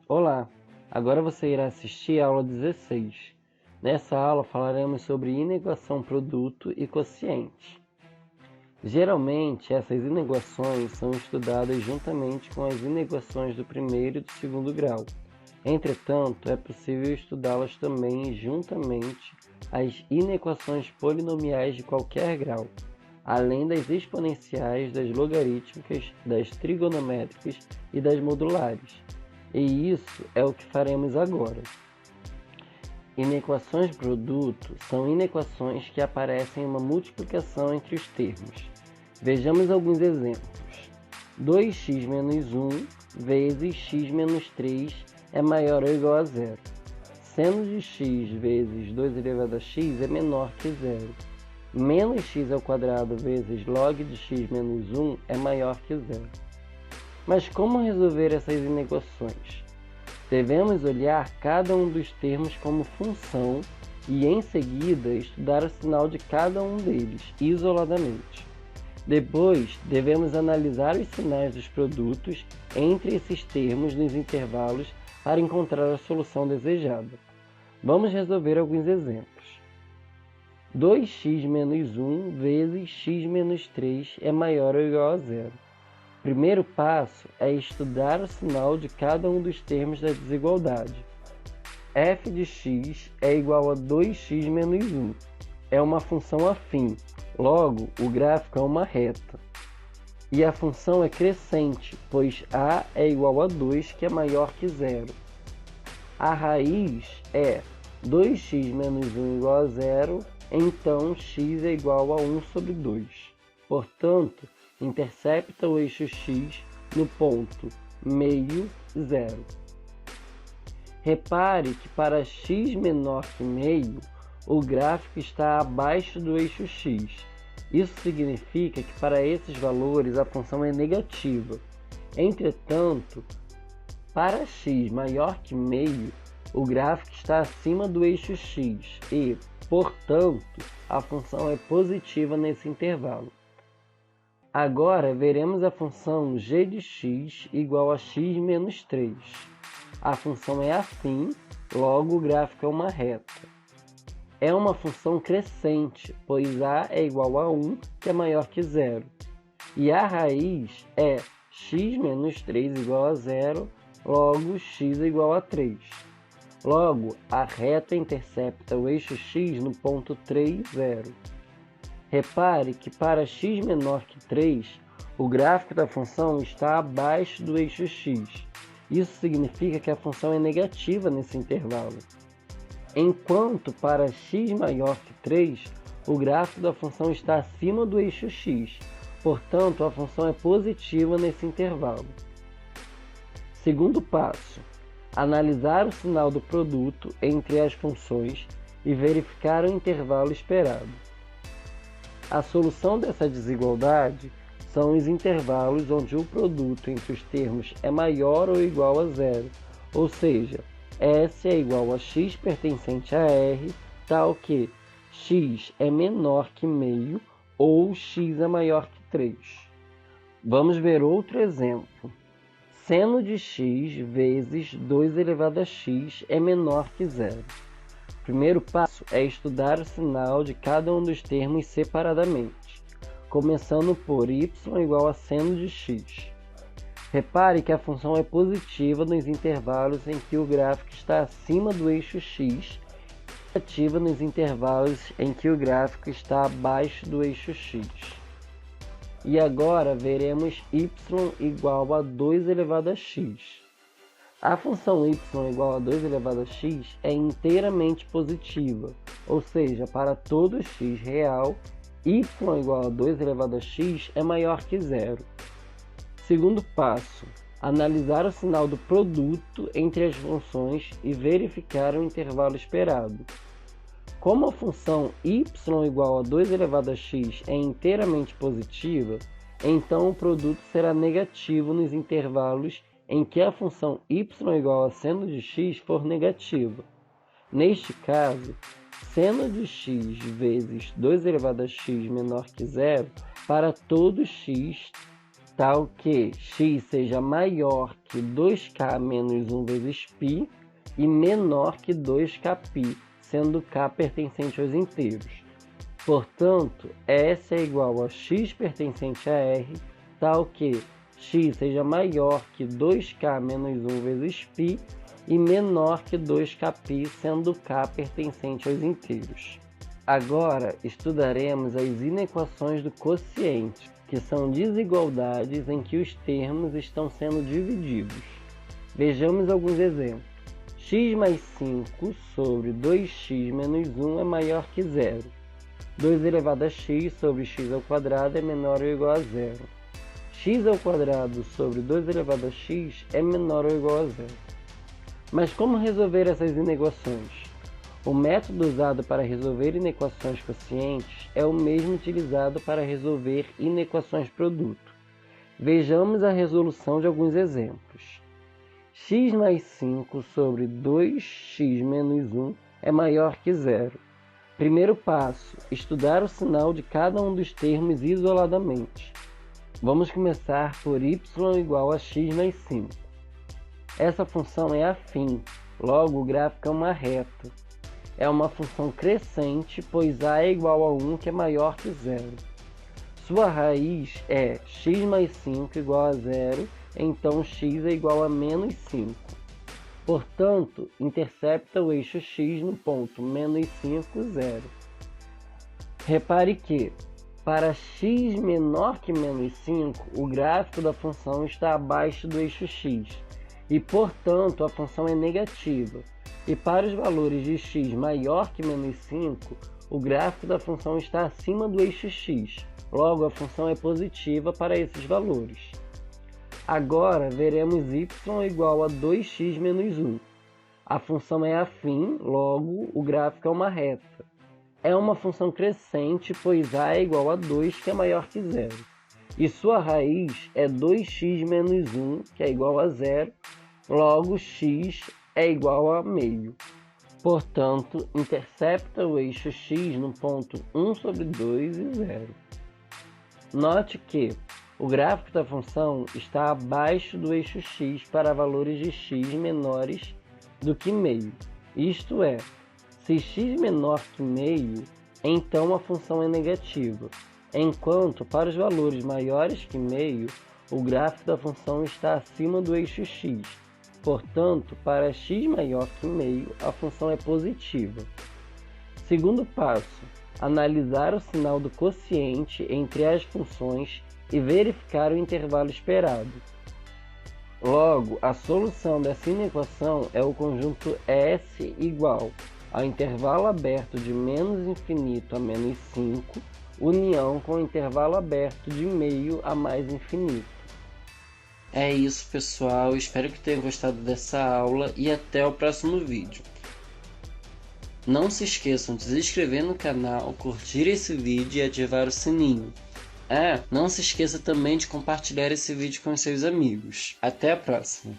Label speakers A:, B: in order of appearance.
A: Olá, agora você irá assistir a aula 16. Nessa aula falaremos sobre inequação produto e quociente. Geralmente, essas inequações são estudadas juntamente com as inequações do primeiro e do segundo grau. Entretanto, é possível estudá-las também juntamente às inequações polinomiais de qualquer grau, além das exponenciais, das logarítmicas, das trigonométricas e das modulares. E isso é o que faremos agora. Inequações de produto são inequações que aparecem em uma multiplicação entre os termos. Vejamos alguns exemplos. 2x menos 1 vezes x menos 3 é maior ou igual a zero. Seno de x vezes 2 elevado a x é menor que zero. Menos x ao quadrado vezes log de x menos 1 é maior que zero. Mas como resolver essas inequações? Devemos olhar cada um dos termos como função e, em seguida, estudar o sinal de cada um deles, isoladamente. Depois, devemos analisar os sinais dos produtos entre esses termos nos intervalos para encontrar a solução desejada. Vamos resolver alguns exemplos. 2x menos 1 vezes x menos 3 é maior ou igual a zero. O primeiro passo é estudar o sinal de cada um dos termos da desigualdade. f de x é igual a 2x menos 1. É uma função afim, logo o gráfico é uma reta. E a função é crescente, pois a é igual a 2, que é maior que zero. A raiz é 2x menos 1 igual a zero, então x é igual a 1 sobre 2. Portanto, intercepta o eixo x no ponto meio, zero. Repare que para x menor que meio, o gráfico está abaixo do eixo x. Isso significa que para esses valores a função é negativa. Entretanto, para x maior que meio, o gráfico está acima do eixo x e, portanto, a função é positiva nesse intervalo. Agora veremos a função g de x igual a x menos 3. A função é afim, logo o gráfico é uma reta. É uma função crescente, pois a é igual a 1, que é maior que zero. E a raiz é x menos 3 igual a zero, logo x é igual a 3. Logo, a reta intercepta o eixo x no ponto 3, 0. Repare que para x menor que 3, o gráfico da função está abaixo do eixo x. Isso significa que a função é negativa nesse intervalo. Enquanto para x maior que 3, o gráfico da função está acima do eixo x. Portanto, a função é positiva nesse intervalo. Segundo passo, analisar o sinal do produto entre as funções e verificar o intervalo esperado. A solução dessa desigualdade são os intervalos onde o produto entre os termos é maior ou igual a zero, ou seja, S é igual a x pertencente a R, tal que x é menor que meio ou x é maior que 3. Vamos ver outro exemplo. Seno de x vezes 2 elevado a x é menor que zero. O primeiro passo é estudar o sinal de cada um dos termos separadamente, começando por y igual a seno de x. Repare que a função é positiva nos intervalos em que o gráfico está acima do eixo x e negativa nos intervalos em que o gráfico está abaixo do eixo x. E agora veremos y igual a 2 elevado a x. A função y igual a 2 elevado a x é inteiramente positiva, ou seja, para todo x real, y igual a 2 elevado a x é maior que zero. Segundo passo, analisar o sinal do produto entre as funções e verificar o intervalo esperado. Como a função y igual a 2 elevado a x é inteiramente positiva, então o produto será negativo nos intervalos em que a função y igual a seno de x for negativa. Neste caso, seno de x vezes 2 elevado a x menor que zero para todo x tal que x seja maior que 2k menos 1 vezes π e menor que 2kπ, sendo k pertencente aos inteiros. Portanto, S é igual a x pertencente a R, tal que x seja maior que 2k menos 1 vezes π e menor que 2kπ, sendo k pertencente aos inteiros. Agora, estudaremos as inequações do quociente, que são desigualdades em que os termos estão sendo divididos. Vejamos alguns exemplos. X mais 5 sobre 2x menos 1 é maior que zero. 2 elevado a x sobre x ao quadrado é menor ou igual a zero. X ao quadrado sobre 2 elevado a x é menor ou igual a zero. Mas como resolver essas inequações? O método usado para resolver inequações quocientes é o mesmo utilizado para resolver inequações produto. Vejamos a resolução de alguns exemplos. X mais 5 sobre 2x menos 1 é maior que zero. Primeiro passo, estudar o sinal de cada um dos termos isoladamente. Vamos começar por y igual a x mais 5. Essa função é afim, logo o gráfico é uma reta. É uma função crescente, pois a é igual a 1, que é maior que zero. Sua raiz é x mais 5 igual a zero, então x é igual a menos 5. Portanto, intercepta o eixo x no ponto menos 5, 0. Repare que, para x menor que menos 5, o gráfico da função está abaixo do eixo x, e portanto a função é negativa. E para os valores de x maior que menos 5, o gráfico da função está acima do eixo x, logo a função é positiva para esses valores. Agora veremos y igual a 2x menos 1. A função é afim, logo o gráfico é uma reta. É uma função crescente, pois a é igual a 2, que é maior que zero. E sua raiz é 2x menos 1, que é igual a zero, logo x é igual a meio. Portanto, intercepta o eixo x no ponto 1 sobre 2 e 0. Note que o gráfico da função está abaixo do eixo x para valores de x menores do que meio. Isto é, se x menor que meio, então a função é negativa, enquanto para os valores maiores que meio, o gráfico da função está acima do eixo x. Portanto, para x maior que meio, a função é positiva. Segundo passo, analisar o sinal do quociente entre as funções e verificar o intervalo esperado. Logo, a solução dessa inequação é o conjunto S igual ao intervalo aberto de menos infinito a menos 5, união com o intervalo aberto de meio a mais infinito. É isso, pessoal. Espero que tenham gostado dessa aula e até o próximo vídeo. Não se esqueçam de se inscrever no canal, curtir esse vídeo e ativar o sininho. Não se esqueça também de compartilhar esse vídeo com seus amigos. Até a próxima!